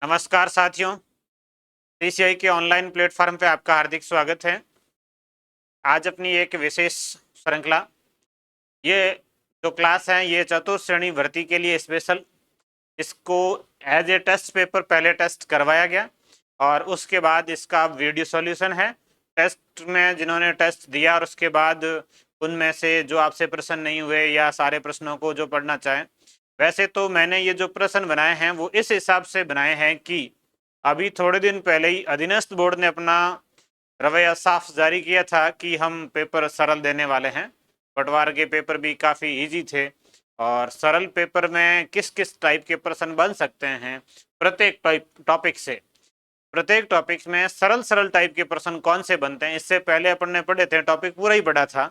नमस्कार साथियों, सीसीआई के ऑनलाइन प्लेटफॉर्म पे आपका हार्दिक स्वागत है। आज अपनी एक विशेष श्रृंखला, ये जो क्लास है ये चतुर्थ श्रेणी भर्ती के लिए स्पेशल, इसको एज ए टेस्ट पेपर पहले टेस्ट करवाया गया और उसके बाद इसका वीडियो सॉल्यूशन है। टेस्ट में जिन्होंने टेस्ट दिया और उसके बाद उनमें से जो आपसे प्रश्न नहीं हुए या सारे प्रश्नों को जो पढ़ना चाहें, वैसे तो मैंने ये जो प्रश्न बनाए हैं वो इस हिसाब से बनाए हैं कि अभी थोड़े दिन पहले ही अधीनस्थ बोर्ड ने अपना रवैया साफ जारी किया था कि हम पेपर सरल देने वाले हैं। पटवार के पेपर भी काफ़ी इजी थे और सरल पेपर में किस किस टाइप के प्रश्न बन सकते हैं प्रत्येक टॉपिक से, प्रत्येक टॉपिक में सरल सरल टाइप के प्रश्न कौन से बनते हैं। इससे पहले अपन ने पढ़े थे, टॉपिक पूरा ही पढ़ा था,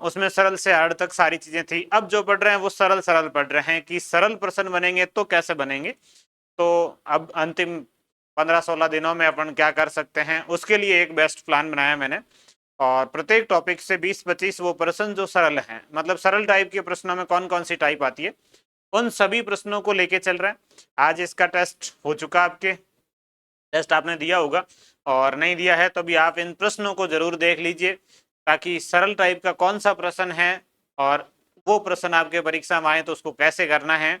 उसमें सरल से हार्ड तक सारी चीज़ें थी। अब जो पढ़ रहे हैं वो सरल सरल पढ़ रहे हैं कि सरल प्रश्न बनेंगे तो कैसे बनेंगे। तो अब अंतिम 15-16 दिनों में अपन क्या कर सकते हैं, उसके लिए एक बेस्ट प्लान बनाया मैंने और प्रत्येक टॉपिक से 20-25 वो प्रश्न जो सरल हैं, मतलब सरल टाइप के प्रश्नों में कौन कौन सी टाइप आती है, उन सभी प्रश्नों को लेके चल रहे हैं। आज इसका टेस्ट हो चुका, आपके टेस्ट आपने दिया होगा और नहीं दिया है तो भी आप इन प्रश्नों को जरूर देख लीजिए ताकि सरल टाइप का कौन सा प्रश्न है और वो प्रश्न आपके परीक्षा में आए तो उसको कैसे करना है।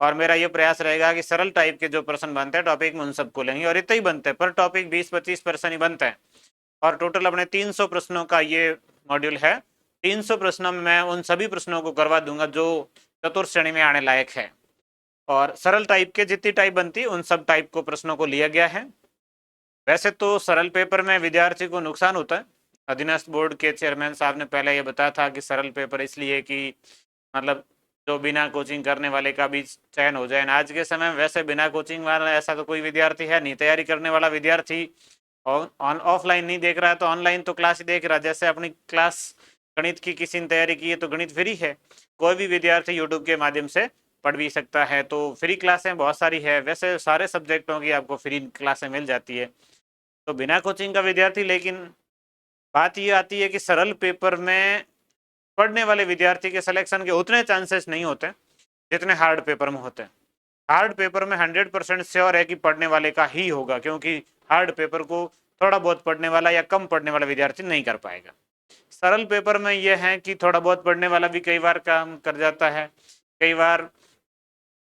और मेरा ये प्रयास रहेगा कि सरल टाइप के जो प्रश्न बनते हैं टॉपिक में उन सबको लेंगे और इतना ही बनते हैं, पर टॉपिक 20-25 प्रश्न ही बनते हैं और टोटल अपने 300 प्रश्नों का ये मॉड्यूल है। 300 प्रश्नों में मैं उन सभी प्रश्नों को करवा दूंगा जो चतुर्थ श्रेणी में आने लायक है और सरल टाइप के जितनी टाइप बनती है उन सब टाइप को प्रश्नों को लिया गया है। वैसे तो सरल पेपर में विद्यार्थी को नुकसान होता है। अधीनस्थ बोर्ड के चेयरमैन साहब ने पहले ये बताया था कि सरल पेपर इसलिए कि मतलब जो बिना कोचिंग करने वाले का भी चयन हो जाए। आज के समय में वैसे बिना कोचिंग वाला ऐसा तो कोई विद्यार्थी है नहीं, तैयारी करने वाला विद्यार्थी ऑफलाइन नहीं देख रहा है तो ऑनलाइन तो क्लास ही देख रहा है। जैसे अपनी क्लास गणित की किसी ने तैयारी की है तो गणित फ्री है, कोई भी विद्यार्थी यूट्यूब के माध्यम से पढ़ भी सकता है। तो फ्री क्लासें बहुत सारी है, वैसे सारे सब्जेक्टों की आपको फ्री क्लासें मिल जाती है तो बिना कोचिंग का विद्यार्थी। लेकिन बात ये आती है कि सरल पेपर में पढ़ने वाले विद्यार्थी के सिलेक्शन के उतने चांसेस नहीं होते जितने हार्ड पेपर में होते हैं। हार्ड पेपर में 100% श्योर है कि पढ़ने वाले का ही होगा, क्योंकि हार्ड पेपर को थोड़ा बहुत पढ़ने वाला या कम पढ़ने वाला विद्यार्थी नहीं कर पाएगा। सरल पेपर में यह है कि थोड़ा बहुत पढ़ने वाला भी कई बार काम कर जाता है, कई बार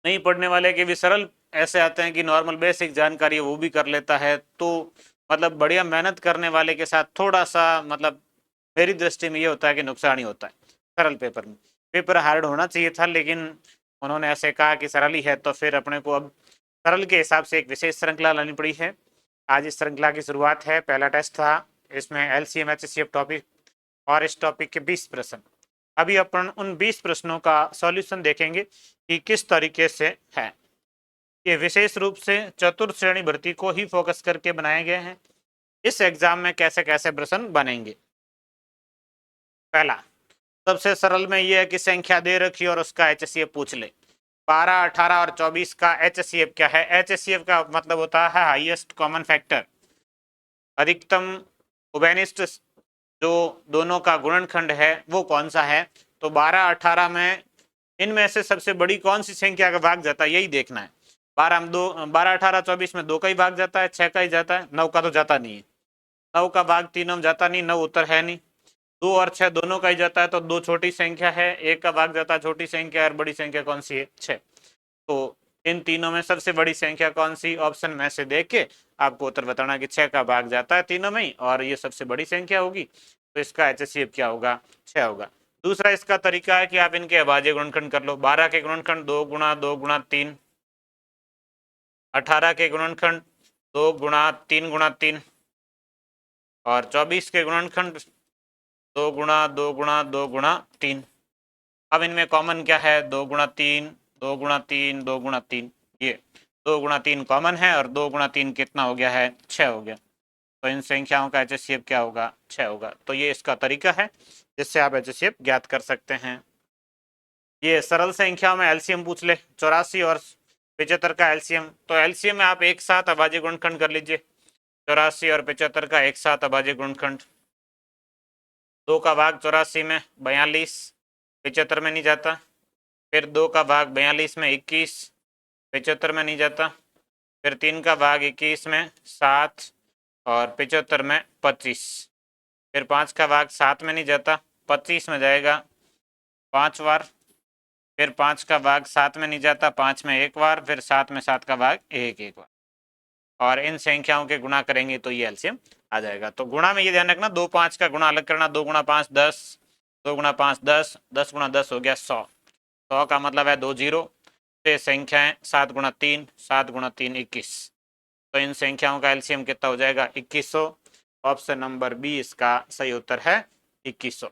नहीं पढ़ने वाले के भी सरल ऐसे आते हैं कि नॉर्मल बेसिक जानकारी वो भी कर लेता है। तो मतलब बढ़िया मेहनत करने वाले के साथ थोड़ा सा मतलब मेरी दृष्टि में ये होता है कि नुकसान ही होता है सरल पेपर में। पेपर हार्ड होना चाहिए था लेकिन उन्होंने ऐसे कहा कि सरल ही है तो फिर अपने को अब सरल के हिसाब से एक विशेष श्रृंखला लानी पड़ी है। आज इस श्रृंखला की शुरुआत है। पहला टेस्ट था, इसमें LCM HCF टॉपिक और इस टॉपिक के 20 प्रश्न। अभी अपन उन 20 प्रश्नों का सॉल्यूशन देखेंगे कि किस तरीके से है। ये विशेष रूप से चतुर्थ श्रेणी भर्ती को ही फोकस करके बनाए गए हैं। इस एग्जाम में कैसे कैसे प्रश्न बनेंगे। पहला, सबसे सरल में यह है कि संख्या दे रखी और उसका HCF पूछ ले। 12, 18 और 24 का HCF क्या है। HCF का मतलब होता है हाईएस्ट कॉमन फैक्टर, अधिकतम उभयनिष्ठ जो दोनों का गुणनखंड है वो कौन सा है। तो 12, 18 में इनमें से सबसे बड़ी कौन सी संख्या का भाग जाता है यही देखना है। 12, 18, 24 में 2 का ही भाग जाता है, 6 का ही जाता है, 9 का तो जाता नहीं है। 9 का भाग तीनों में जाता नहीं, 9 उत्तर है नहीं। 2 और 6 दोनों का ही जाता है तो 2 छोटी संख्या है, 1 का भाग जाता है छोटी संख्या और बड़ी संख्या कौन सी है 6। तो इन तीनों में सबसे बड़ी संख्या कौन सी, ऑप्शन में से देख के आपको उत्तर बताना कि 6 का भाग जाता है तीनों में ही और ये सबसे बड़ी संख्या होगी तो इसका HCF क्या होगा, 6 होगा। दूसरा इसका तरीका है कि आप इनके अभाज्य गुणनखंड कर लो। 12 के गुणनखंड 2 गुणा 2 गुणा 3, 18 के गुणनखंड 2 गुणा 3 गुणा 3 और 24 के गुणनखंड 2 गुणा 2 गुणा 2 गुणा 3। अब इनमें कॉमन क्या है, 2 गुणा 3, 2 गुणा 3, 2 गुणा 3, ये 2 गुणा 3 कॉमन है और 2 गुणा 3 कितना हो गया है, 6 हो गया। तो इन संख्याओं का HCF क्या होगा, 6 होगा। तो ये इसका तरीका है जिससे आप HCF ज्ञात कर सकते हैं। ये सरल संख्याओं में LCM पूछ ले, 84 और 75 का LCM। तो LCM में आप एक साथ अभाज्य गुणनखंड कर लीजिए। 84 और 75 का एक साथ अभाज्य गुणनखंड, 2 का भाग 84 में 42, 75 में नहीं जाता। फिर 2 का भाग 42 में 21, 75 में नहीं जाता। फिर 3 का भाग 21 में 7 और 75 में 25। फिर 5 का भाग 7 में नहीं जाता, 25 में जाएगा 5 बार। फिर 5 का भाग 7 में नहीं जाता, 5 में 1 बार। फिर 7 में 7 का भाग 1 बार। और इन संख्याओं के गुणा करेंगे तो ये एलसीएम आ जाएगा। तो गुणा में ये ध्यान रखना, 2 5 का गुणा अलग करना। 2 गुणा 5 10, 2 गुणा 5 10, 10 गुणा 10 हो गया 100। 100 का मतलब है 2 जीरो। तो संख्याएं 7 गुणा 3, 7 गुणा 3 21। तो इन संख्याओं का एलसीएम कितना हो जाएगा 2100। ऑप्शन नंबर बी इसका सही उत्तर है 2100।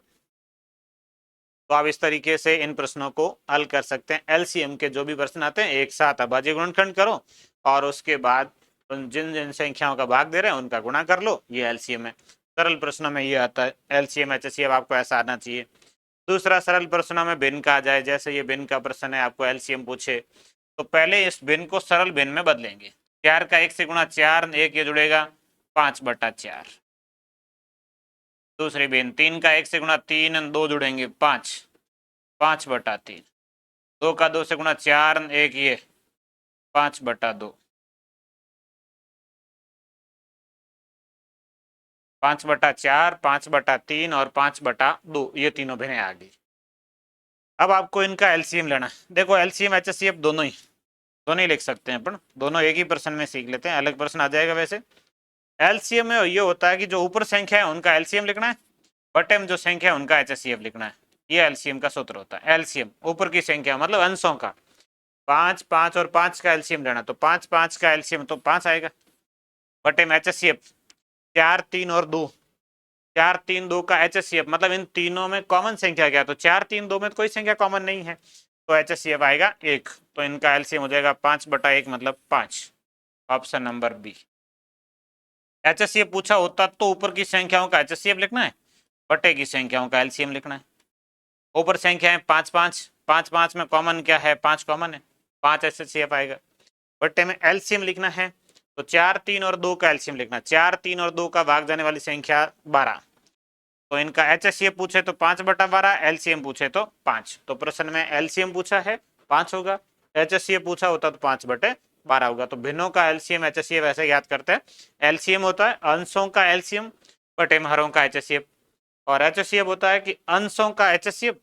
तो आप इस तरीके से इन प्रश्नों को हल कर सकते हैं। एलसीएम के जो भी प्रश्न आते हैं एक साथ अभाज्य गुणनखंड करो और उसके बाद जिन जिन संख्याओं का भाग दे रहे हैं उनका गुणा कर लो, ये एलसीएम है। सरल प्रश्नों में ये आता है एलसीएम एचसीएफ, आपको ऐसा आना चाहिए। दूसरा सरल प्रश्नों में भिन्न का आ जाए, जैसे ये भिन्न का प्रश्न है, आपको एलसीएम पूछे तो पहले इस भिन्न को सरल भिन्न में बदलेंगे। 4 का 1 से गुणा 4, 1 ये जुड़ेगा 5/4। दूसरी भिन्न 3 का 1 से गुणा 3, 2 जुड़ेंगे 5, 5/3। 2 का 2 से गुणा 4, 1 ये 5/2। 5/4, 5/3 और 5/2, ये तीनों भिन्नें आ गई। अब आपको इनका एलसीएम लेना है। देखो एलसीएम एचसीएफ दोनों ही लिख सकते हैं अपन, दोनों एक ही प्रश्न में सीख लेते हैं, अलग प्रश्न आ जाएगा। वैसे एलसीएम में ये होता है कि जो ऊपर संख्या है उनका एलसीएम लिखना है, बटे में जो संख्या है उनका एचसीएफ लिखना है। ये एलसीएम का सूत्र होता है। एलसीएम ऊपर की संख्या मतलब अंशों का, 5 5 और 5 का एलसीएम लेना, तो 5 5 का एलसीएम तो 5 आएगा, बटे में एचसीएफ 4 3 और 2, 4 3 2 का एचसीएफ मतलब इन तीनों में कॉमन संख्या क्या है, तो 4 3 2 में तो कोई संख्या कॉमन नहीं है, तो एचसीएफ आएगा 1। तो इनका एलसीएम हो जाएगा 5/1 मतलब 5। Option number B. एचसीएफ पूछा होता तो ऊपर की संख्याओं का एचसीएफ लिखना है, बटे की संख्याओं का एलसीएम लिखना है। ऊपर संख्या है 5 5, 5 5 में कॉमन क्या है, 5 कॉमन है, 5 एचसीएफ आएगा। बटे में एलसीएम लिखना है, तो 4 3 और 2 का एलसीएम लिखना। 4 3 और 2 का भाग जाने वाली संख्या 12, तो इनका एचसीएफ पूछे तो 5/12, एलसीएम पूछे तो 5। तो प्रश्न में एलसीएम पूछा है 5 होगा, एचसीएफ पूछा होता तो 5/12 होगा। तो भिन्नों का एलसीएम एचसीएफ ऐसे याद करते हैं। एलसीएम होता है अंशों का एलसीएम बटे में हरों का एचसीएफ, और एचसीएफ होता है कि अंशों का एचसीएफ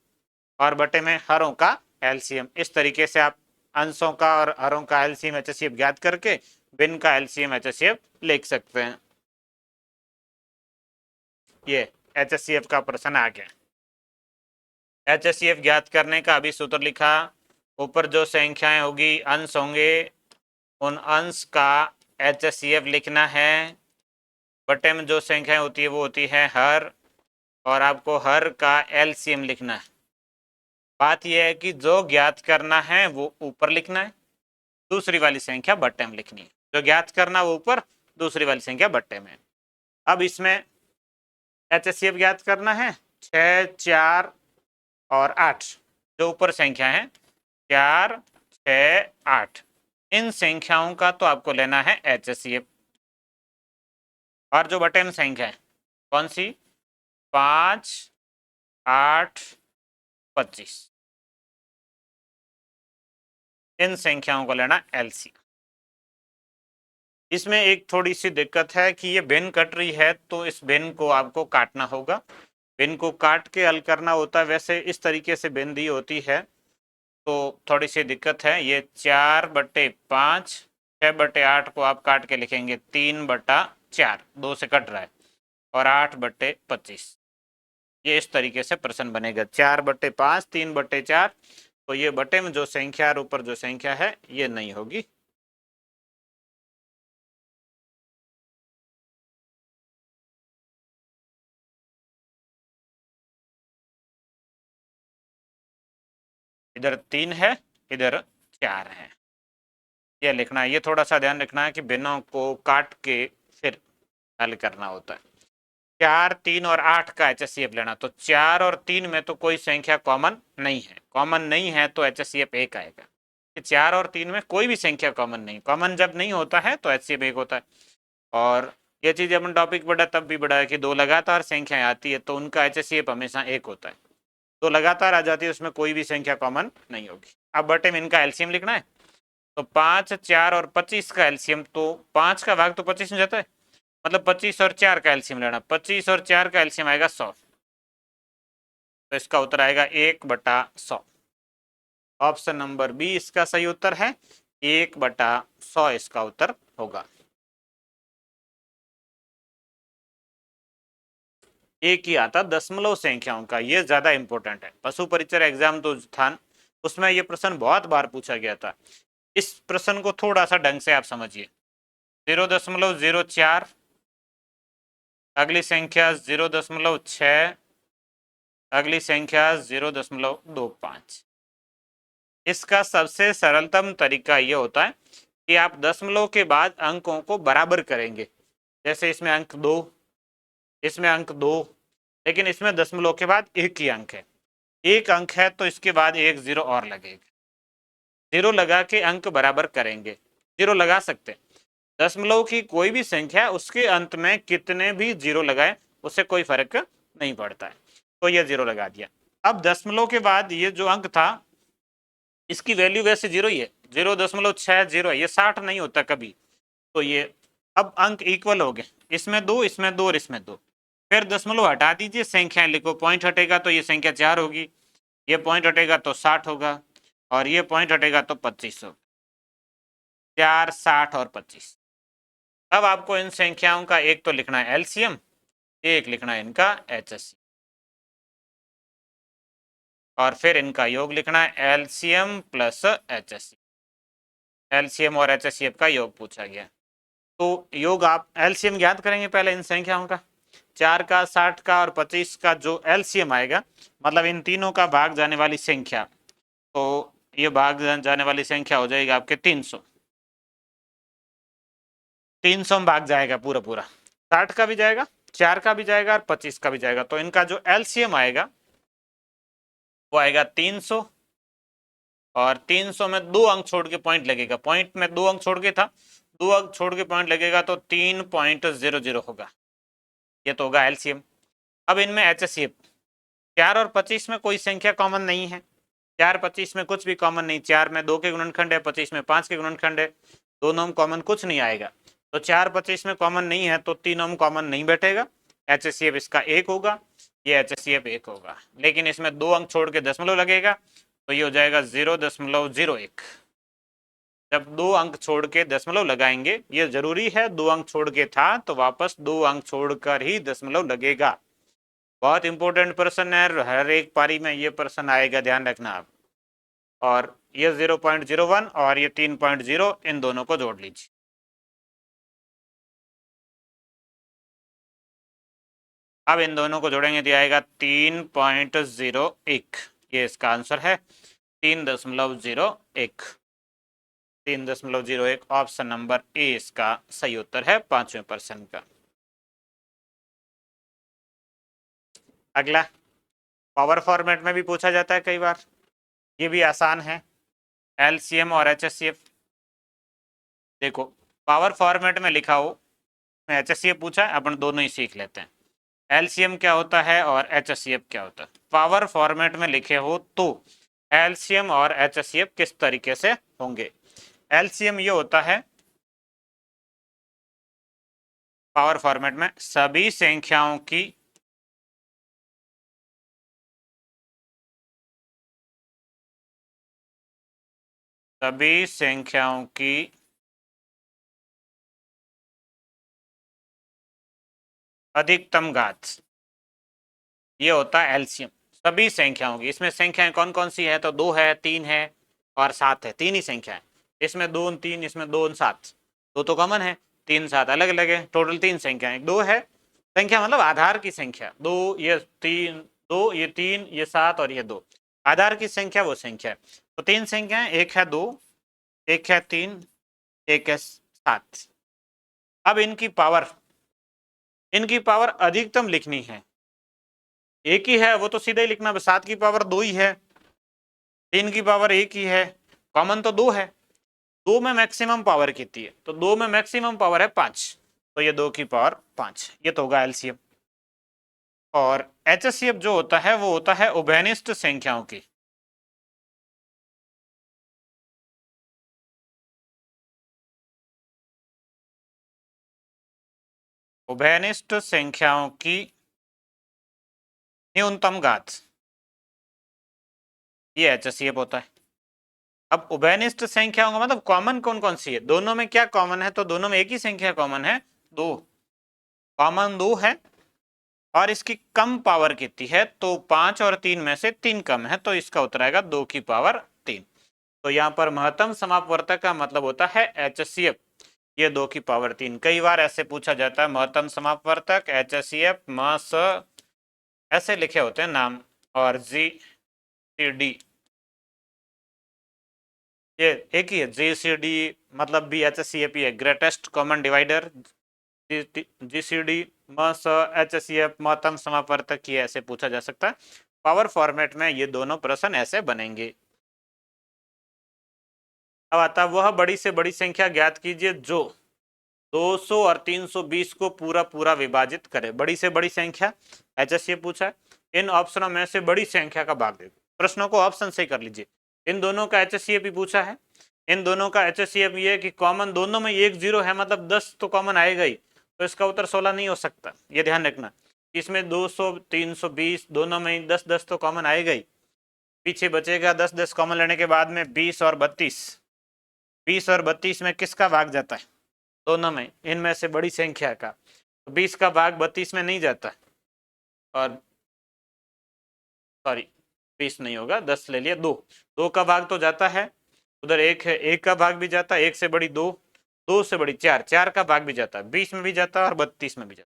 और बटे में हरों का एलसीएम। इस तरीके से आप अंशों का और हरों का एलसीएम एचसीएफ ज्ञात करके भिन्न का एलसीएम एचसीएफ लिख सकते हैं। ये एचसीएफ का प्रश्न आ गया। एचसीएफ ज्ञात करने का अभी सूत्र लिखा, ऊपर जो संख्याएं होगी अंश होंगे, उन अंश का एचसीएफ लिखना है, बटे में जो संख्याएं होती है वो होती है हर, और आपको हर का एलसीएम लिखना है। बात यह है कि जो ज्ञात करना है वो ऊपर लिखना है, दूसरी वाली संख्या बट्टे में लिखनी है। जो ज्ञात करना वो ऊपर, दूसरी वाली संख्या बट्टे में। अब इसमें एचसीएफ ज्ञात करना है 6 4 और 8, जो ऊपर संख्या है 4 6 8, इन संख्याओं का तो आपको लेना है एचसीएफ। और जो बटे में संख्या है कौन सी, 5 8 25, इन संख्याओं को लेना एलसीएम। इसमें एक थोड़ी सी दिक्कत है कि ये भिन्न कट रही है, तो इस भिन्न को आपको काटना होगा। भिन्न को काट के हल करना होता है। वैसे इस तरीके से भिन्न दी होती है तो थोड़ी सी दिक्कत है। ये 4/5, 6/8 को आप काट के लिखेंगे 3/4, 2 से कट रहा है, और 8/25। ये इस तरीके से प्रश्न बनेगा 4/5, 3/4। तो ये बटे में जो संख्या और ऊपर जो संख्या है ये नहीं होगी। इधर 3 है, इधर 4 है, ये लिखना है। ये थोड़ा सा ध्यान रखना है कि भिन्नों को काट के फिर हल करना होता है। 4 3 और 8 का एचसीएफ लेना, तो 4 और 3 में तो कोई संख्या कॉमन नहीं है, कॉमन नहीं है तो एचसीएफ 1 आएगा। 4 और 3 में कोई भी संख्या कॉमन नहीं, कॉमन जब नहीं होता है तो एचसीएफ 1 होता है। और ये चीज अपन टॉपिक पढ़ा तब भी पढ़ा है कि दो लगातार संख्याएं आती है तो उनका एचसीएफ हमेशा 1 होता है। तो लगातार आ जाती है उसमें कोई भी संख्या कॉमन नहीं होगी। अब बटे में इनका एलसीएम लिखना है, तो 5, 4 और 25 का एलसीएम, तो 5 का भाग तो 25 में जाता है, मतलब 25 और 4 का एलसीएम लेना, 25 और 4 का एलसीएम आएगा 100, तो इसका उत्तर आएगा 1/100। ऑप्शन नंबर बी इसका सही उत्तर है, 1/100 इसका उत्तर होगा। एक ही आता दशमलव संख्याओं का, ये ज्यादा इंपॉर्टेंट है। पशु परिचर एग्जाम तो था, उसमें ये प्रश्न बहुत बार पूछा गया था। इस प्रश्न को थोड़ा सा ढंग से आप समझिए। 0.04, अगली संख्या 0.6, अगली संख्या 0.25। इसका सबसे सरलतम तरीका ये होता है कि आप दशमलव के बाद अंकों को बराबर करेंगे। जैसे इसमें अंक 2, इसमें अंक 2, लेकिन इसमें दशमलव के बाद एक ही अंक है, एक अंक है तो इसके बाद एक जीरो और लगेगा, जीरो लगा के अंक बराबर करेंगे। जीरो लगा सकते हैं, दशमलव की कोई भी संख्या उसके अंत में कितने भी जीरो लगाए उससे कोई फर्क नहीं पड़ता है, तो ये जीरो लगा दिया। अब दशमलव के बाद ये जो अंक था इसकी वैल्यू वैसे जीरो ही है, 0.60 है, ये 60 नहीं होता कभी, तो ये अब अंक इक्वल हो गए, इसमें दो, इसमें दो और इसमें दो। फिर दशमलव हटा दीजिए, संख्याएं लिखो, पॉइंट हटेगा तो ये संख्या 4 होगी, ये पॉइंट हटेगा तो 60 होगा, और ये पॉइंट हटेगा तो 25 होगा। 4, 60 और 25। अब आपको इन संख्याओं का एक तो लिखना है एलसीएम, एक लिखना है इनका एचएससी, और फिर इनका योग लिखना है एलसीएम प्लस एचएससी। एलसीएम और एचएससीएफ का योग पूछा गया, तो योग आप एलसीएम ज्ञात करेंगे पहले इन संख्याओं का। 4 का, 60 का और 25 का जो एलसीएम आएगा, मतलब इन तीनों का भाग जाने वाली संख्या, तो ये भाग जाने वाली संख्या हो जाएगी आपके 300। 300 में भाग जाएगा पूरा पूरा, 60 का भी जाएगा, 4 का भी जाएगा और 25 का भी जाएगा, तो इनका जो एलसीएम आएगा वो आएगा 300, और 300 में 2 अंक छोड़ के पॉइंट लगेगा, पॉइंट में 2 अंक छोड़ के था, 2 अंक छोड़ के पॉइंट लगेगा तो 3.00 होगा, ये तो होगा एलसीएम। अब इनमें एचसीएफ, 4 और 25 में कोई संख्या कॉमन नहीं है, 4, 25 में कुछ भी कॉमन नहीं, 4 में 2 के गुणनखंड है, 25 में 5 के गुणनखंड है, दोनों में कॉमन कुछ नहीं आएगा, तो 4, 25 में कॉमन नहीं है तो तीनों में कॉमन नहीं बैठेगा, एचसीएफ इसका 1 होगा, ये एचसीएफ 1 होगा। लेकिन इसमें 2 अंक छोड़ के दशमलव लगेगा, तो ये हो जाएगा 0.01। जब 2 अंक छोड़ के दशमलव लगाएंगे, ये जरूरी है, 2 अंक छोड़ के था तो वापस 2 अंक छोड़कर ही दशमलव लगेगा। बहुत इंपॉर्टेंट प्रश्न है, हर एक पारी में ये प्रश्न आएगा, ध्यान रखना आप। और ये 0.01 और ये 3.0, इन दोनों को जोड़ लीजिए। अब इन दोनों को जोड़ेंगे तो आएगा 3.01, ये इसका आंसर है, 3.01। 3.01 ऑप्शन नंबर ए इसका सही उत्तर है 5वें प्रश्न का। अगला पावर फॉर्मेट में भी पूछा जाता है कई बार, ये भी आसान है, एलसीएम और एचएससीएफ। देखो पावर फॉर्मेट में लिखा हो, एचएससीएफ पूछा है, अपन दोनों ही सीख लेते हैं। एलसीएम क्या होता है और एचसीएफ क्या होता है। पावर फॉर्मेट में लिखे हो तो एलसीएम और एचसीएफ किस तरीके से होंगे। एलसीएम ये होता है पावर फॉर्मेट में सभी संख्याओं की अधिकतम घात, ये होता है एलसीएम सभी संख्याओं की। इसमें संख्याएं कौन कौन सी है, तो 2 है, 3 है और 7 है, 3 ही संख्याएं। इसमें 2 3, इसमें 2 7, 2 तो कॉमन है, 3 7 अलग अलग है, टोटल 3 संख्याएं। 2 है संख्या मतलब आधार की संख्या, 2 ये 3, 2 ये 3 ये 7 और ये 2 आधार की संख्या, वो संख्या है। तो 3 संख्याएं, एक है 2, एक है 3, एक है 7। अब इनकी पावर अधिकतम लिखनी है, एक ही है वो तो सीधा ही लिखना, 7 की पावर 2 ही है, 3 की पावर 1 ही है, कॉमन तो 2 है, 2 में मैक्सिमम पावर कितनी है, तो 2 में मैक्सिमम पावर है 5, तो ये 2 की पावर 5, ये तो होगा एलसीएम। और एचसीएफ जो होता है वो होता है उभयनिष्ठ संख्याओं की, उभयनिष्ठ संख्याओं की न्यूनतम घात, ये HCF होता है। अब उभयनिष्ठ संख्याओं का मतलब कॉमन कौन कौन सी है, दोनों में क्या कॉमन है, तो दोनों में एक ही संख्या कॉमन है, दो कॉमन, दो है और इसकी कम पावर कितनी है, तो 5 और 3 में से 3 कम है, तो इसका उत्तर आएगा 2 की पावर 3। तो यहाँ पर महत्तम समापवर्तक का मतलब होता है HCF, ये 2 की पावर 3। कई बार ऐसे पूछा जाता है महत्तम समापवर्तक HCF मास, ऐसे लिखे होते हैं नाम, और GCD ये एक ही है, GCD मतलब भी HCF ही है, ग्रेटेस्ट कॉमन डिवाइडर, GCD मास HCF महत्तम समापवर्तक, ये ऐसे पूछा जा सकता है। पावर फॉर्मेट में ये दोनों प्रश्न ऐसे बनेंगे। अब आता वह बड़ी से बड़ी संख्या ज्ञात कीजिए जो 200 और 320 को पूरा पूरा विभाजित करे। बड़ी से बड़ी संख्या HCF पूछा है, इन ऑप्शनों में से बड़ी संख्या का भाग दे। प्रश्नों को ऑप्शन से कर लीजिए। इन दोनों का HCF भी पूछा है, इन दोनों का HCF ये है कि कॉमन दोनों में 1 0 है, मतलब 10 तो कॉमन आएगा ही, तो इसका उत्तर 16 नहीं हो सकता, ये ध्यान रखना। इसमें 200 320 दोनों में 10 10 तो कॉमन आएगा ही, पीछे बचेगा 10 10 कॉमन लेने के बाद में 20 और 32, 20 और 32 में किसका भाग जाता है, दोनों में, इनमें से बड़ी संख्या का, तो 20 का भाग 32 में नहीं जाता, और सॉरी 20 नहीं होगा, 10 ले लिया, 2 का भाग तो जाता है, उधर 1 है, 1 का भाग भी जाता है, 1 से बड़ी 2, 2 से बड़ी 4, 4 का भाग भी जाता है, 20 में भी जाता है और 32 में भी जाता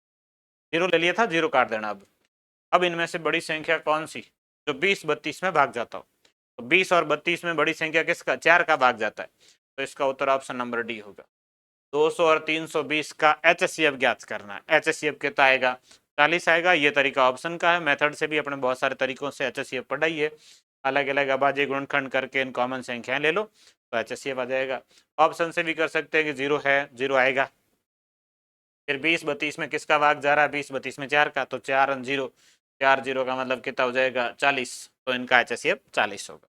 है। 0 ले लिया था, 0 काट देना। अब इनमें से बड़ी संख्या कौन सी जो 20 32 में भाग जाता हो, तो 20 और 32 में बड़ी संख्या किसका, 4 का भाग जाता है, तो इसका उत्तर ऑप्शन नंबर डी होगा। 200 और 320 का HCF ज्ञात करना है। HCF कितना आएगा, 40 आएगा। ये तरीका ऑप्शन का है, मेथड से भी अपने बहुत सारे तरीकों से HCF पढ़ाई है, अलग अलग अभाज्य गुणनखंड करके इन कॉमन संख्याएं ले लो तो HCF आ जाएगा। ऑप्शन से भी कर सकते हैं कि 0 है, 0 आएगा। फिर 20 32 में किसका भाग जा रहा है, 20 32 में 4 का, तो 4 और 0, 4 0 का मतलब कितना हो जाएगा, 40, तो इनका HCF 40 होगा।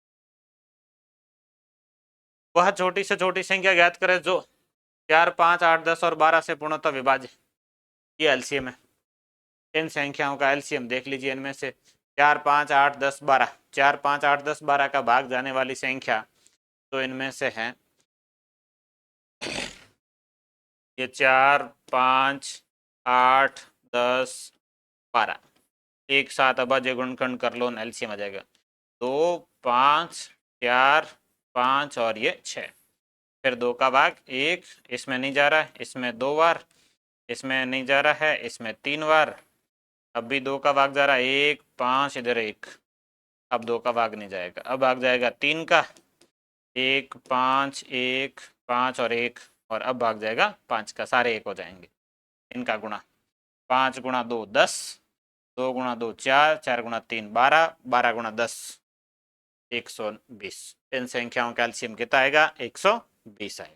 वह छोटी से छोटी संख्या ज्ञात करे जो 4 5 8 10 और 12 से पूर्णतः विभाज्य, ये LCM है। इन संख्याओं का LCM देख लीजिए, इनमें से 4 5 8 10 12, 4 5 8 10 12 का भाग जाने वाली संख्या, तो इनमें से है ये 4 5 8 10 12, एक साथ अभाज्य गुणनखंड कर लो, LCM आ जाएगा 2 5 4 5 और ये 6। फिर 2 का भाग 1, इसमें नहीं जा रहा है, इसमें 2 बार, इसमें नहीं जा रहा है, इसमें 3 बार, अब भी 2 का भाग जा रहा है 1 5, इधर 1, अब 2 का भाग नहीं जाएगा, अब भाग जाएगा 3 का, 1 5 1 5 और 1, और अब भाग जाएगा 5 का, सारे 1 हो जाएंगे। इनका गुणा 5 गुणा 2 10, 2 गुणा 2 4, 4 गुणा 3 12, 12 गुणा 10 120। इन संख्याओं का एलसीएम कितना आएगा, 120 आएगा।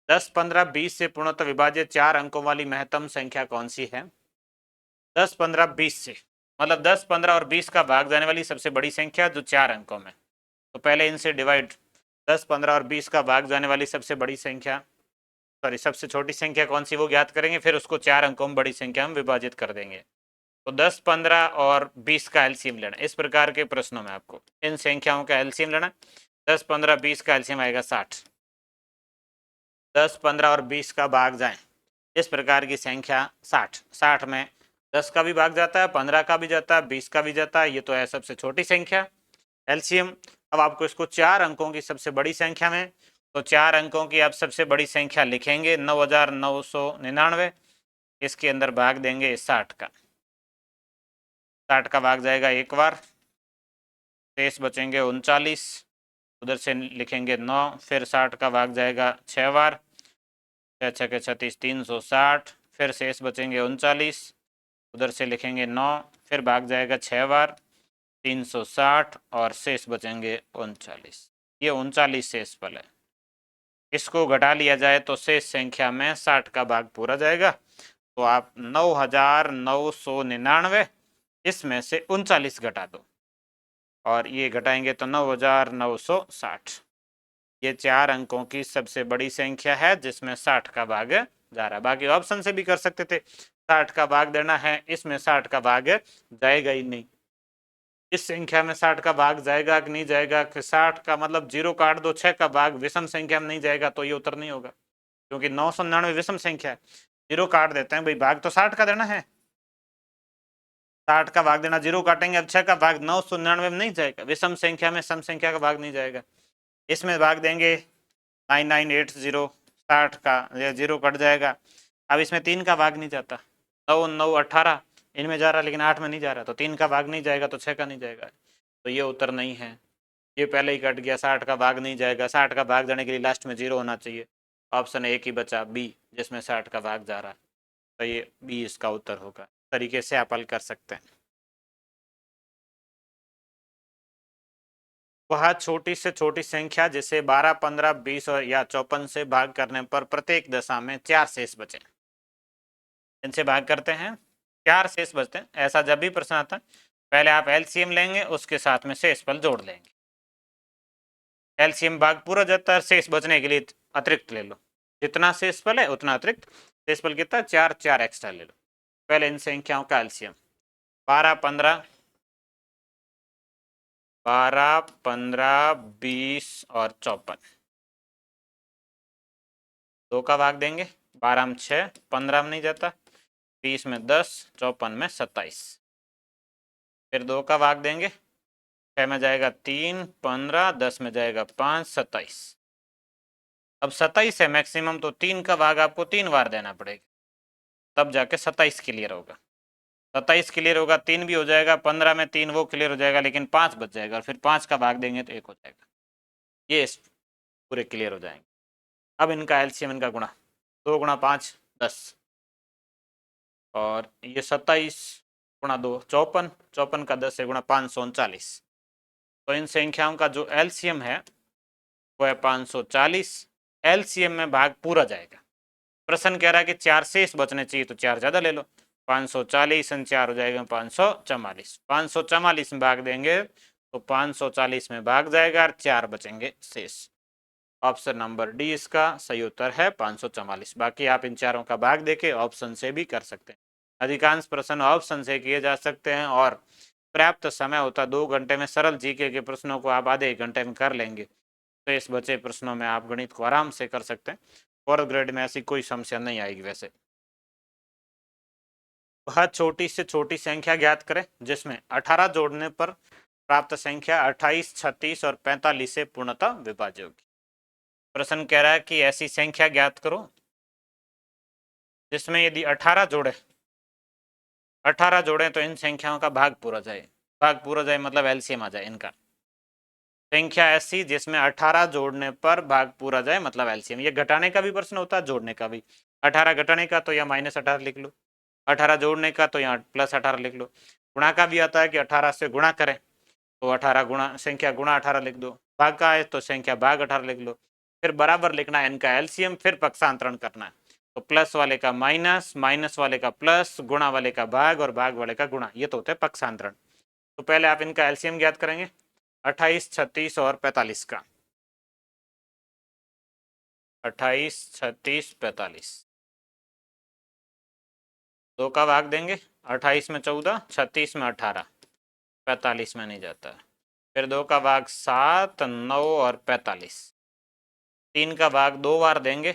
10 15 20 से पूर्णतः विभाजित 4 अंकों वाली महत्तम संख्या कौन सी है। 10 15 20 से मतलब 10 15 और 20 का भाग जाने वाली सबसे बड़ी संख्या जो 4 अंकों में, तो पहले इनसे डिवाइड, 10 15 और 20 का भाग जाने वाली सबसे बड़ी संख्या, सॉरी सबसे छोटी संख्या कौन सी वो ज्ञात करेंगे, फिर उसको 4 अंकों में बड़ी संख्या हम विभाजित कर देंगे। तो 10 15 और 20 का एलसीएम लेना, इस प्रकार के प्रश्नों में आपको इन संख्याओं का एलसीएम लेना। 10 15 20 का एलसीएम आएगा 60, 10 15 और 20 का भाग जाए, इस प्रकार की संख्या 60, 60 में 10 का भी भाग जाता है, 15 का भी जाता है, 20 का भी जाता है, ये तो है सबसे छोटी संख्या एलसीएम। अब आपको इसको 4 अंकों की सबसे बड़ी संख्या में, तो 4 अंकों की आप सबसे बड़ी संख्या लिखेंगे 9999, इसके अंदर भाग देंगे 60 का, 60 का भाग जाएगा एक बार, शेष बचेंगे 39, उधर से लिखेंगे 9, फिर 60 का भाग जाएगा 6 बार, 6 6 36 360, फिर शेष बचेंगे 39, उधर से लिखेंगे 9, फिर भाग जाएगा 6 बार 360 और शेष बचेंगे 39। ये 39 शेष फल है, इसको घटा लिया जाए तो शेष संख्या में 60 का भाग पूरा जाएगा, तो आप 9999, इसमें से 39 घटा दो और ये घटाएंगे तो 9960। ये 4 अंकों की सबसे बड़ी संख्या है जिसमें 60 का भाग जा रहा है। बाकी ऑप्शन से भी कर सकते थे, 60 का भाग देना है, इसमें 60 का भाग जाएगा ही नहीं। इस संख्या में 60 का भाग जाएगा कि नहीं जाएगा, कि 60 का मतलब 0 काट दो, 6 का भाग विषम संख्या में नहीं जाएगा तो ये उत्तर नहीं होगा, क्योंकि 999 विषम संख्या है। 0 काट देते हैं भाई, भाग तो 60 का देना है, 60 का भाग देना, 0 काटेंगे, अब 6 का भाग 999 में नहीं जाएगा, विषम संख्या में सम संख्या का भाग नहीं जाएगा। इसमें भाग देंगे 9980, 60 का 0 कट जाएगा। अब इसमें 3 का भाग नहीं जाता, 9 9 18 इनमें जा रहा लेकिन 8 में नहीं जा रहा, तो 3 का भाग नहीं जाएगा तो 6 का नहीं जाएगा, तो ये उत्तर नहीं है। ये पहले ही कट गया, 60 का भाग नहीं जाएगा, 60 का भाग जाने के लिए लास्ट में 0 होना चाहिए। ऑप्शन एक ही बचा बी, जिसमें 60 का भाग जा रहा है, तो ये बी इसका उत्तर होगा। तरीके से आप हल कर सकते हैं। वह छोटी से छोटी संख्या जिसे 12, 15, 20 और या 54 से भाग करने पर प्रत्येक दशा में 4 शेष बचे। इनसे भाग करते हैं, 4 शेष बचते हैं। ऐसा जब भी प्रश्न आता है, पहले आप एलसीएम लेंगे, उसके साथ में शेषफल जोड़ लेंगे। एलसीएम भाग पूरा जाता है, शेष बचने के लिए अतिरिक्त ले लो, जितना शेषफल है उतना अतिरिक्त। शेषफल कितना, 4, 4 एक्स्ट्रा ले लो। पहले इन संख्याओं का एलसीएम 12, 15, 20 और 54। 2 का भाग देंगे, 12 में 6, 15 में नहीं जाता, 20 में 10, 54 में 27। फिर 2 का भाग देंगे, 6 में जाएगा 3, 15, 10 में जाएगा 5, 27। अब 27 है मैक्सिमम, तो 3 का भाग आपको 3 बार देना पड़ेगा, तब जाके 27 क्लियर होगा। 27 क्लियर होगा, 3 भी हो जाएगा, 15 में 3 वो क्लियर हो जाएगा, लेकिन 5 बच जाएगा, और फिर 5 का भाग देंगे तो 1 हो जाएगा। ये पूरे क्लियर हो जाएंगे। अब इनका एलसीएम, इनका गुणा, 2 गुणा 5 10, और ये 27 गुणा 2 54, 54 का 10 से गुणा 539। तो इन संख्याओं का जो एलसीएम है वो है 540। एलसीएम में भाग पूरा जाएगा। प्रश्न कह रहा है कि 4 शेष बचने चाहिए, तो 4 ज़्यादा ले लो, 540 और 4 हो जाएगा 544। 544 में भाग देंगे तो 540 में भाग जाएगा और 4 बचेंगे शेष। ऑप्शन नंबर डी इसका सही उत्तर है, 544। बाकी आप इन चारों का भाग देके ऑप्शन से भी कर सकते हैं। अधिकांश प्रश्न ऑप्शन से किए जा सकते हैं, और पर्याप्त समय होता 2 घंटे में सरल जीके के प्रश्नों को आप आधे घंटे में कर लेंगे, तो इस बचे प्रश्नों में आप गणित को आराम से कर सकते हैं। 4th ग्रेड में ऐसी कोई समस्या नहीं आएगी। वैसे वह छोटी से छोटी संख्या ज्ञात करें जिसमें 18 जोड़ने पर प्राप्त संख्या 28, 36 और 45 से पूर्णतः विभाज्य होगी। प्रश्न कह रहा है कि ऐसी संख्या ज्ञात करो जिसमें यदि 18 जोड़े, 18 जोड़े तो इन संख्याओं का भाग पूरा जाए। भाग पूरा जाए मतलब एलसीएम आ जाए इनका। संख्या ऐसी जिसमें 18 जोड़ने पर भाग पूरा जाए मतलब एलसीएम। ये घटाने का भी प्रश्न होता है, जोड़ने का भी। 18 घटाने का तो यहाँ -18 लिख लो, 18 जोड़ने का तो यहाँ +18 लिख लो। गुणा का भी आता है कि 18 से गुणा करें तो 18 गुणा संख्या गुणा 18 लिख दो। भाग का है तो संख्या भाग 18 लिख लो। फिर बराबर लिखना है इनका एलसीएम, फिर पक्षांतरण करना है, तो प्लस वाले का माइनस, माइनस वाले का प्लस, गुणा वाले का भाग और भाग वाले का गुणा, ये तो होता है पक्षांतरण। तो पहले आप इनका एलसीएम ज्ञात करेंगे 28, 36 और 45 का। 28, 36, 45, 2 का भाग देंगे, 28 में 14, 36 में 18, 45 में नहीं जाता। फिर 2 का भाग 7, 9 और 45, 3 का भाग 2 बार देंगे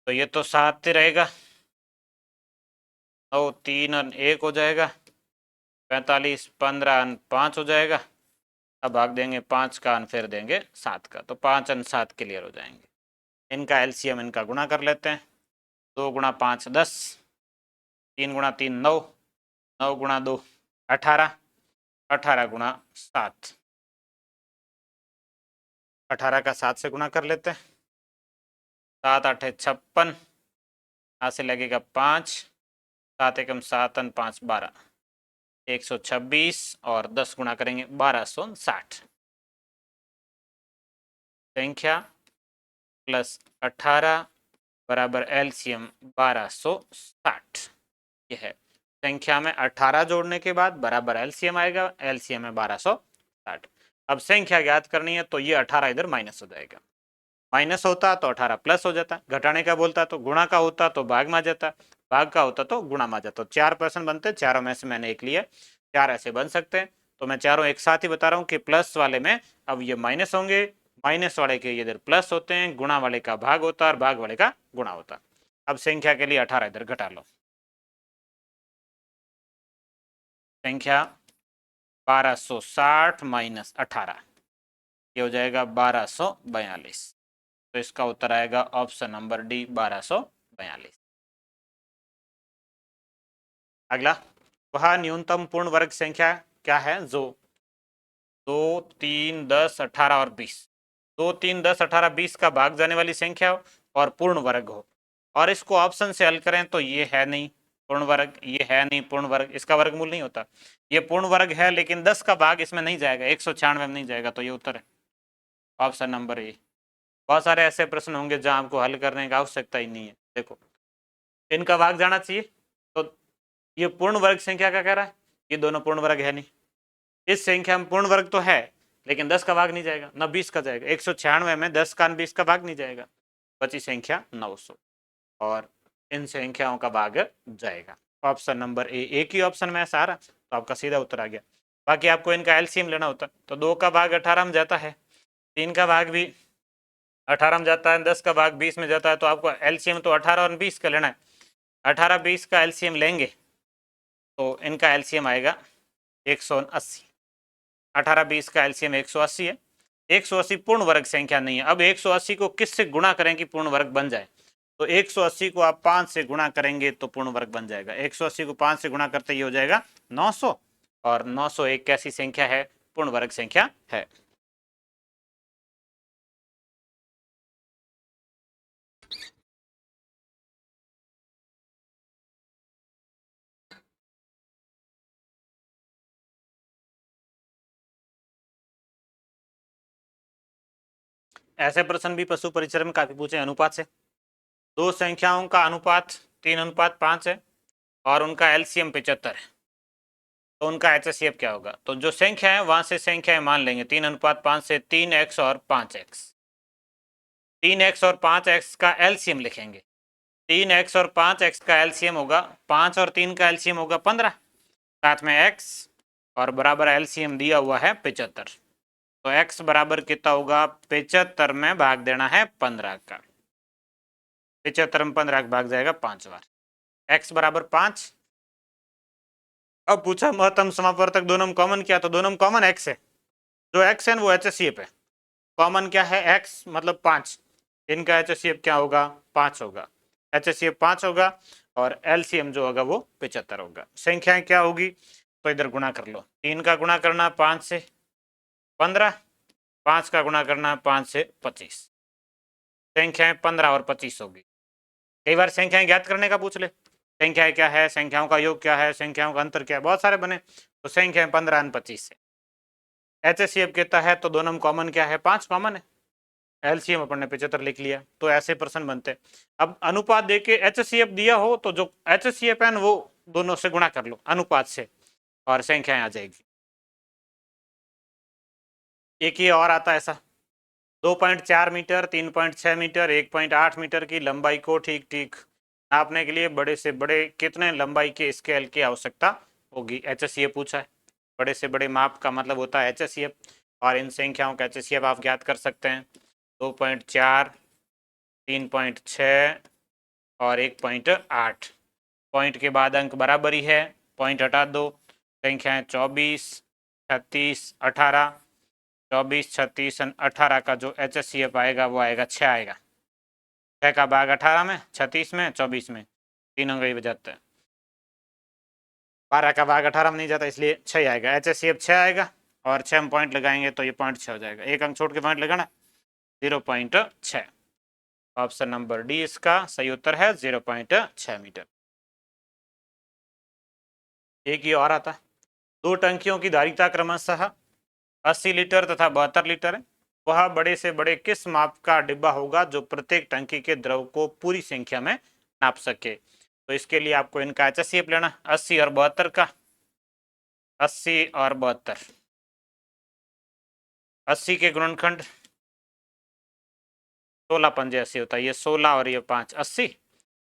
तो ये तो 7 ही रहेगा, 9, 3 और 1 हो जाएगा, 45, 15 और 5 हो जाएगा। अब भाग देंगे 5 का और फिर देंगे 7 का, तो 5 और 7 क्लियर हो जाएंगे। इनका एलसीएम इनका गुणा कर लेते हैं। 2 गुणा 5 10, 3 गुणा 3 9, 9 गुणा 2 18, 18 गुणा 7, 18 का 7 से गुणा कर लेते हैं। 7 8 56, यहाँ से लगेगा 5, 7 एकम 7 और 5 12, 126 और 10 गुणा करेंगे 1260। संख्या प्लस 18 बराबर एलसीएम 1260। यह है संख्या में 18 जोड़ने के बाद बराबर एलसीएम आएगा, एलसीएम है 1260। अब संख्या ज्ञात करनी है तो ये 18 इधर माइनस हो जाएगा, माइनस होता तो 18 प्लस हो जाता, घटाने का बोलता तो गुणा का होता तो भाग में आ जाता, भाग का होता तो गुणा में आ जाता। 4 प्रश्न बनते, चारों में से मैंने एक लिया, 4 ऐसे बन सकते हैं। तो मैं चारों एक साथ ही बता रहा हूँ कि प्लस वाले में अब ये माइनस होंगे, माइनस वाले के इधर प्लस होते हैं, गुणा वाले का भाग होता है और भाग वाले का गुणा होता। अब संख्या के लिए 18 इधर घटा लो, संख्या 1260 माइनस 18 ये हो जाएगा 1242। तो इसका उत्तर आएगा ऑप्शन नंबर डी 1242। अगला, वह न्यूनतम पूर्ण वर्ग संख्या क्या है जो 2, 3, 10, 18 और 20, 2, 3, 10, 18, 20 का भाग जाने वाली संख्या हो और पूर्ण वर्ग हो, और इसको ऑप्शन से हल करें तो ये है नहीं पूर्ण वर्ग, ये है नहीं पूर्ण वर्ग, इसका वर्गमूल नहीं होता। ये पूर्ण वर्ग है लेकिन 10 का भाग इसमें नहीं जाएगा, 196 में नहीं जाएगा, तो ये उत्तर है ऑप्शन नंबर ए। बहुत सारे ऐसे प्रश्न होंगे जहां आपको हल करने की आवश्यकता ही नहीं है। देखो, इनका भाग जाना चाहिए, तो ये पूर्ण वर्ग संख्या का कह रहा है, ये दोनों पूर्ण वर्ग है नहीं। इस संख्या में पूर्ण वर्ग तो है लेकिन 10 का भाग नहीं जाएगा, न 20 का जाएगा, 196 में 10 का 20 का भाग नहीं जाएगा, बची संख्या 900 और इन संख्याओं का भाग जाएगा। ऑप्शन नंबर ए, एक ही ऑप्शन में ऐसा आ रहा तो आपका सीधा उत्तर आ गया। बाकी आपको इनका एलसीएम लेना होता, तो 2 का भाग 18 में जाता है, 3 का भाग भी 18 में जाता है, 10 का भाग 20 में जाता है, तो आपको एलसीएम तो 18 और 20 का लेना है। 18 20 का एलसीएम लेंगे तो इनका एलसीएम आएगा 180। 18 20 का एलसीएम 180 है। 180 पूर्ण वर्ग संख्या नहीं है। अब 180 को किससे गुणा करें कि पूर्ण वर्ग बन जाए, तो 180 को आप 5 से गुणा करेंगे तो पूर्ण वर्ग बन जाएगा। 180 को 5 से गुणा करते ही हो जाएगा 900, और 900 एक कैसी संख्या है, पूर्ण वर्ग संख्या है। ऐसे प्रश्न भी पशु परिचय में काफी पूछे अनुपात से। दो संख्याओं का अनुपात 3:5 है और उनका एलसीएम 75 है, तो उनका एचसीएफ क्या होगा। तो जो संख्या है वहां से संख्याएं मान लेंगे, 3:5 से 3x और 5x, 3x और 5x का एलसीएम लिखेंगे। 3x और 5x का एलसीएम होगा 5 और 3 का एलसीएम होगा 15, साथ में x और बराबर एलसीएम दिया हुआ है 75। तो x बराबर कितना होगा, 75 में भाग देना है 15 का, 75 में 15 का भाग जाएगा 5 बार, x बराबर 5। अब पूछा महत्तम समापवर्तक दोनों में कॉमन क्या, तो दोनों में कॉमन x है, जो x है वो एचसीएफ है। कॉमन क्या है, x मतलब 5, इनका एचसीएफ क्या होगा 5 होगा, एचसीएफ 5 होगा और एलसीएम जो होगा वो 75 होगा। संख्याएं क्या होगी, तो इधर गुणा कर लो, 3 का गुणा करना 5 से 15, 5 का गुणा करना 5 से 25, संख्याएं 15 और 25 होगी। कई बार संख्याएं ज्ञात करने का पूछ ले, संख्याएं क्या है, संख्याओं का योग क्या है, संख्याओं का अंतर क्या है, बहुत सारे बने, तो संख्याएं 15 और 25 से। एचसीएफ कहता है तो दोनों में कॉमन क्या है, 5 कॉमन है, एलसीएम अपन ने 75 लिख लिया, तो ऐसे प्रश्न बनते हैं। अब अनुपात देके एचसीएफ दिया हो तो जो एचसीएफ है वो दोनों से गुणा कर लो अनुपात से और संख्याएं आ जाएगी। एक ही और आता है ऐसा, 2.4 मीटर, 3.6 मीटर, 1.8 मीटर की लंबाई को ठीक ठीक नापने के लिए बड़े से बड़े कितने लंबाई के स्केल की आवश्यकता होगी, एचसीएफ पूछा है। बड़े से बड़े माप का मतलब होता है एचसीएफ, और इन संख्याओं का एचसीएफ आप ज्ञात कर सकते हैं, 2.4, 3.6 और 1.8। पॉइंट के बाद अंक बराबर ही है, पॉइंट हटा दो, संख्याएं 24, 36, 18, 24, 36 और 18 का जो एचसीएफ आएगा वो आएगा 6 आएगा। 6 का भाग 18 में, 36 में, 24 में, तीन अंक ही बजाते हैं। 12 का भाग 18 में नहीं जाता इसलिए 6 आएगा, एचसीएफ 6 आएगा और 6 में पॉइंट लगाएंगे तो ये पॉइंट 6 हो जाएगा, एक अंक छोड़ के पॉइंट लगाना, 0.6। ऑप्शन नंबर डी इसका सही उत्तर है, 0.6 मीटर। एक ही और आता है, दो टंकियों की धारिता क्रमशः 80 लीटर तथा 72 लीटर है, वह बड़े से बड़े किस माप का डिब्बा होगा जो प्रत्येक टंकी के द्रव को पूरी संख्या में नाप सके। तो इसके लिए आपको इनका एचसीएफ लेना, 80 और 72 का, 80 और 72, 80 के गुणनखंड 16 पंजे 80 होता है, ये 16 और ये 5 80,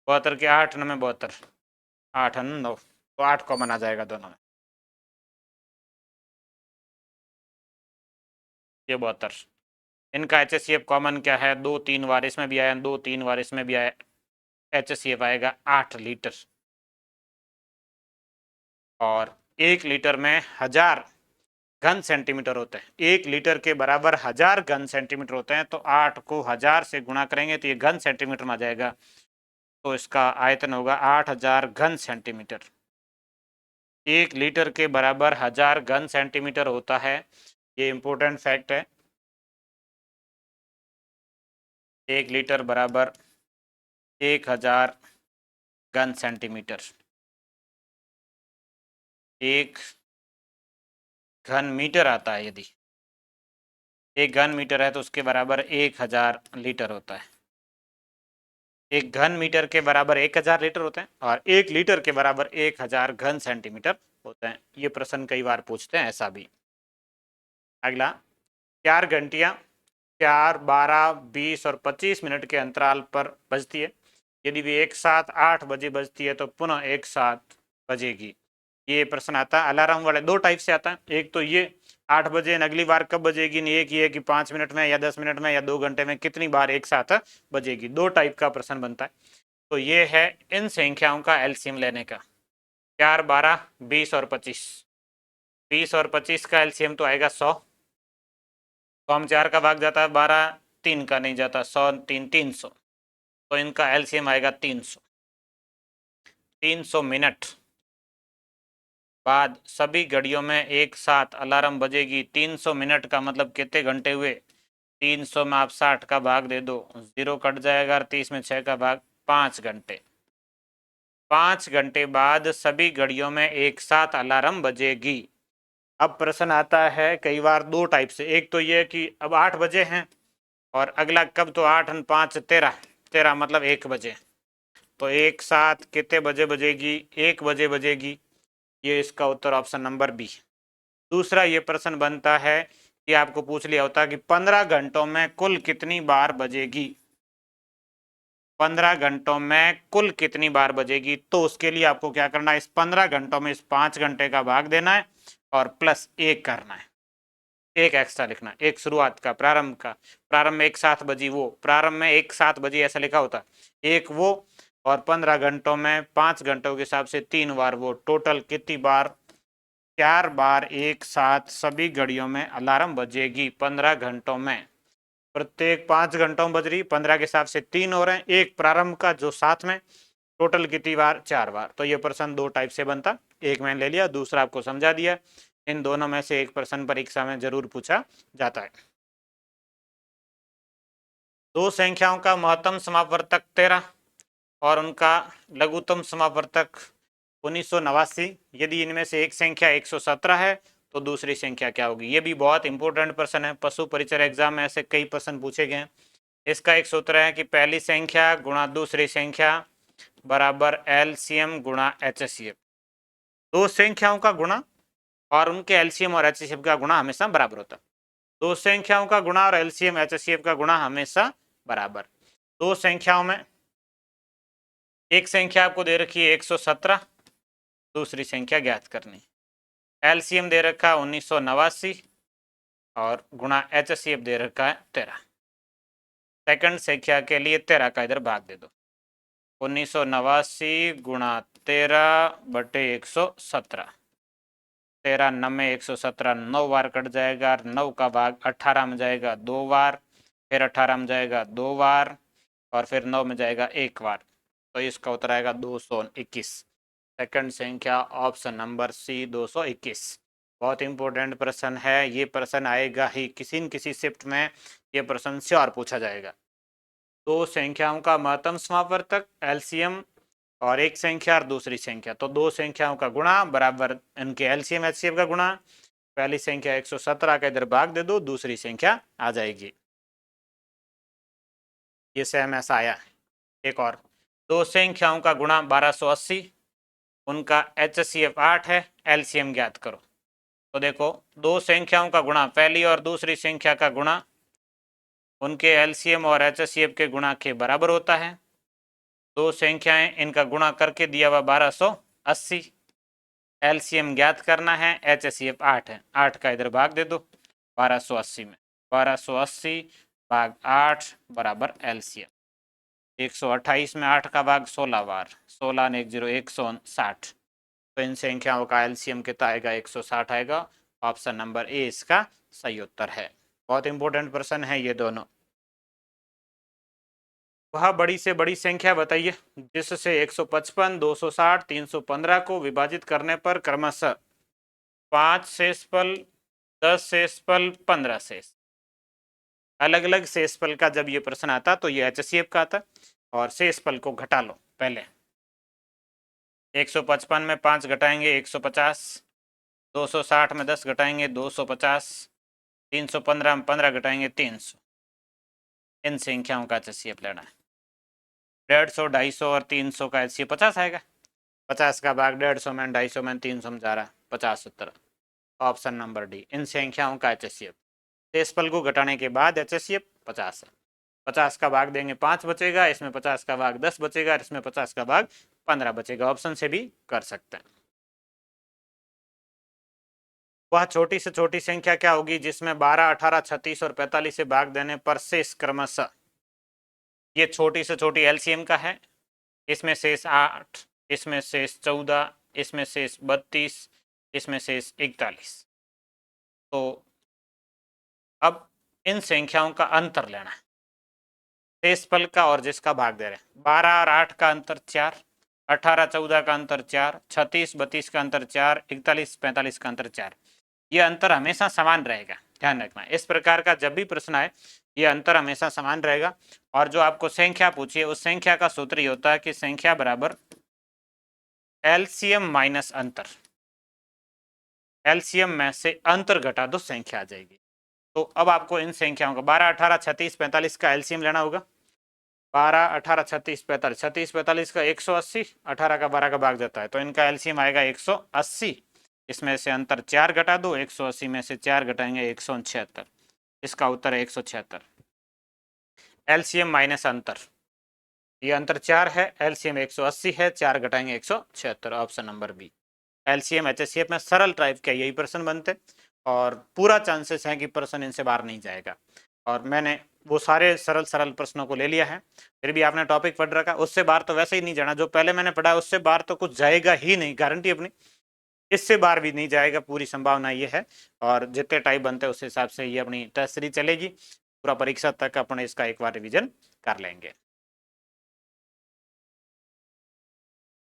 72 के 8 9 में 72, 8 9, तो 8 कॉमन आ जाएगा दोनों में, ये 72। इनका HCF कॉमन क्या है, 2 3 बार इसमें भी आया, 2 3 बार इसमें भी आया, HCF आएगा 8 लीटर। और 1 लीटर में 1000 घन सेंटीमीटर होते हैं, 1 लीटर के बराबर 1000 घन सेंटीमीटर होते हैं, तो 8 को 1000 से गुणा करेंगे तो ये घन सेंटीमीटर में आ जाएगा, तो इसका आयतन होगा 8000 घन सेंटीमीटर। 1 लीटर के बराबर 1000 घन सेंटीमीटर होता है, ये इंपॉर्टेंट फैक्ट है। 1 लीटर बराबर 1000 घन सेंटीमीटर। 1 घन मीटर आता है, यदि 1 घन मीटर है तो उसके बराबर 1000 लीटर होता है। 1 घन मीटर के बराबर 1000 लीटर होते हैं और 1 लीटर के बराबर 1000 घन सेंटीमीटर होते हैं। ये प्रश्न कई बार पूछते हैं ऐसा भी। अगला, 4 घंटियां 4 12 20 और 25 मिनट के अंतराल पर बजती है, यदि वे एक साथ 8 बजे बजती है तो पुनः एक साथ बजेगी। ये प्रश्न आता है, अलार्म वाले 2 टाइप से आता है। एक तो ये 8 बजे, अगली बार कब बजेगी, नहीं एक ये कि 5 मिनट में या 10 मिनट में या 2 घंटे में कितनी बार एक साथ बजेगी, 2 टाइप का प्रश्न बनता है। तो ये है इन संख्याओं का एलसीएम लेने का, 4 12 20 और 25। 20 और 25 का एलसीएम तो आएगा 100, तो हम 4 का भाग जाता है 12, 3 का नहीं जाता, 100 3 300, तो इनका एलसीएम आएगा 300। 300 मिनट बाद सभी घड़ियों में एक साथ अलार्म बजेगी। 300 मिनट का मतलब कितने घंटे हुए, 300 में आप 60 का भाग दे दो, 0 कट जाएगा, और 30 में 6 का भाग, 5 घंटे। 5 घंटे बाद सभी घड़ियों में एक साथ अलार्म बजेगी। अब प्रश्न आता है कई बार 2 टाइप से, एक तो ये कि अब 8 बजे हैं और अगला कब, तो 8 और 5 13, 13 मतलब 1 बजे, तो एक साथ कितने बजे बजेगी, 1 बजे बजेगी। ये इसका उत्तर ऑप्शन नंबर बी। दूसरा ये प्रश्न बनता है कि आपको पूछ लिया होता कि 15 घंटों में कुल कितनी बार बजेगी, 15 घंटों में कुल कितनी बार बजेगी, तो उसके लिए आपको क्या करना है, इस 15 घंटों में इस 5 घंटे का भाग देना है और प्लस 1 करना है, 1 एक्स्ट्रा लिखना है। एक शुरुआत का, प्रारंभ का, प्रारंभ में एक साथ बजी वो, प्रारंभ में एक साथ बजी ऐसा लिखा होता, एक वो, और 15 घंटों में 5 घंटों के हिसाब से 3 बार वो, टोटल कितनी बार, 4 बार एक साथ सभी घड़ियों में अलार्म बजेगी 15 घंटों में। प्रत्येक 5 घंटों में बज रही, 15 के हिसाब से 3 हो रहे हैं, एक प्रारंभ का जो साथ में, टोटल कितनी बार, 4 बार। तो ये प्रश्न 2 टाइप से बनता, एक मैंने ले लिया, दूसरा आपको समझा दिया। इन दोनों में से एक प्रश्न परीक्षा में जरूर पूछा जाता है। 2 संख्याओं का महत्तम समापवर्तक 13 और उनका लघुत्तम समापवर्तक 1989, यदि इनमें से एक संख्या 117 है तो दूसरी संख्या क्या होगी। ये भी बहुत इंपॉर्टेंट प्रश्न है, पशु परिचय एग्जाम में ऐसे कई प्रश्न पूछे गए हैं। इसका एक सूत्र है कि पहली संख्या गुणा दूसरी संख्या बराबर एलसीएम गुणा एचसीएफ। 2 संख्याओं का गुणा और उनके एलसीएम और एचसीएफ का गुणा हमेशा बराबर होता है। 2 संख्याओं का गुणा और एलसीएम एचसीएफ का गुणा हमेशा बराबर। 2 संख्याओं में एक संख्या आपको दे रखी है 117, दूसरी संख्या ज्ञात करनी, एलसीएम दे रखा है 1989 और गुणा एचसीएफ दे रखा है 13। सेकंड संख्या के लिए 13 का इधर भाग दे दो, 1989 गुणा 13 बटे 117, 13 9 117, 9 बार कट जाएगा, 9 का भाग 18 में जाएगा 2 बार, फिर 18 में जाएगा 2 बार, और फिर 9 में जाएगा 1 बार, तो इसका उत्तर आएगा 221। सेकंड संख्या ऑप्शन नंबर सी 221। बहुत इंपॉर्टेंट प्रश्न है, ये प्रश्न आएगा ही किसी न किसी शिफ्ट में, ये प्रश्न श्योर पूछा जाएगा। 2 संख्याओं का महत्तम समापवर्तक एलसीएम और एक संख्या और दूसरी संख्या, तो 2 संख्याओं का गुणा बराबर इनके एलसीएम एचसीएफ का गुणा। पहली संख्या 117 का इधर भाग दे दो, दूसरी संख्या आ जाएगी। ये सेम ऐसा आया। एक और, 2 संख्याओं का गुणा 1280, उनका एचसीएफ 8 है, एलसीएम ज्ञात करो। तो देखो 2 संख्याओं का गुणा, पहली और दूसरी संख्या का गुणा उनके एलसीएम और एचसीएफ के गुणा के बराबर होता है। दो संख्याएं, इनका गुणा करके दिया हुआ 1280। एलसीएम ज्ञात करना है, एचसीएफ 8 है, 8 का इधर भाग दे दो 1280 में, 1280 भाग 8 बराबर एलसीएम 128 में 8 का भाग 16 बार, 16 ने 160। तो इन संख्याओं का एलसीएम कितना आएगा, 160 आएगा। ऑप्शन नंबर ए इसका सही उत्तर है। बहुत इंपॉर्टेंट प्रश्न है ये दोनों। वह बड़ी से बड़ी संख्या बताइए जिससे 155, 260, 315 को विभाजित करने पर क्रमशः 5 शेषफल, 10 शेषफल, 15 शेष। अलग अलग शेषफल का जब ये प्रश्न आता तो ये एचसीएफ का आता। और शेषफल को घटा लो पहले। 155 में 5 घटाएंगे 150, 260 में 10 घटाएंगे 250, 315 में 15 घटाएंगे 300। इन संख्याओं का एचसीएफ लेना है। 150, 250 और 300 का एचसीएफ 50 आएगा। 50 का भाग 150 में, 250 में, 300 में जा रहा है 50 उत्तर। ऑप्शन नंबर डी इन संख्याओं का एचसीएफ। शेषफल को घटाने के बाद एचसीएफ 50 है। 50 का भाग देंगे 5 बचेगा, इसमें 50 का भाग 10 बचेगा, इसमें 50 का भाग 15 बचेगा। ऑप्शन से भी कर सकते हैं। वह छोटी से छोटी संख्या क्या होगी जिसमें 12, 18, 36 और 45 से भाग देने पर शेष क्रमशः। ये छोटी से छोटी एलसीएम का है। इसमें शेष 8, इसमें शेष 14, इसमें शेष 32, इसमें शेष 41। तो अब इन संख्याओं का अंतर लेना है, शेषफल का और जिसका भाग दे रहे हैं। 12 और 8 का अंतर 4, 18, 14 का अंतर 4, 36, 32 का अंतर 4, 41, 45 का अंतर 4। ये अंतर हमेशा समान रहेगा, ध्यान रखना। इस प्रकार का जब भी प्रश्न आए ये अंतर हमेशा समान रहेगा। और जो आपको संख्या पूछिए उस संख्या का सूत्र ये होता है कि संख्या बराबर एलसीएम माइनस अंतर। एलसीएम में से अंतर घटा दो, संख्या आ जाएगी। तो अब आपको इन संख्याओं का 12, 18, 36, 45 का एलसीएम लेना होगा। 12, 18, 36, 45, 36, 45 का 180, 18 का 12 का भाग जाता है तो इनका एलसीएम आएगा 180। इसमें से अंतर 4 घटा दो, 180 में से 4 घटाएंगे 176। इसका उत्तर है 176। एलसीएम माइनस अंतर, ये अंतर 4 है, एलसीएम 180 है, 4 घटाएंगे 176। Option number B. LCM HCF में सरल टाइप के यही प्रश्न बनते और पूरा चांसेस है कि प्रश्न इनसे बाहर नहीं जाएगा। और मैंने वो सारे सरल प्रश्नों को ले लिया है। फिर भी आपने टॉपिक पढ़ रखा, उससे बाहर तो वैसे ही नहीं जाना। जो पहले मैंने पढ़ा उससे बाहर तो कुछ जाएगा ही नहीं, गारंटी अपनी। इससे बाहर भी नहीं जाएगा, पूरी संभावना ये है। और जितने टाइप बनते हैं उस हिसाब से ये अपनी टेस्ट सीरीज चलेगी। पूरा परीक्षा तक अपन इसका एक बार रिवीजन कर लेंगे।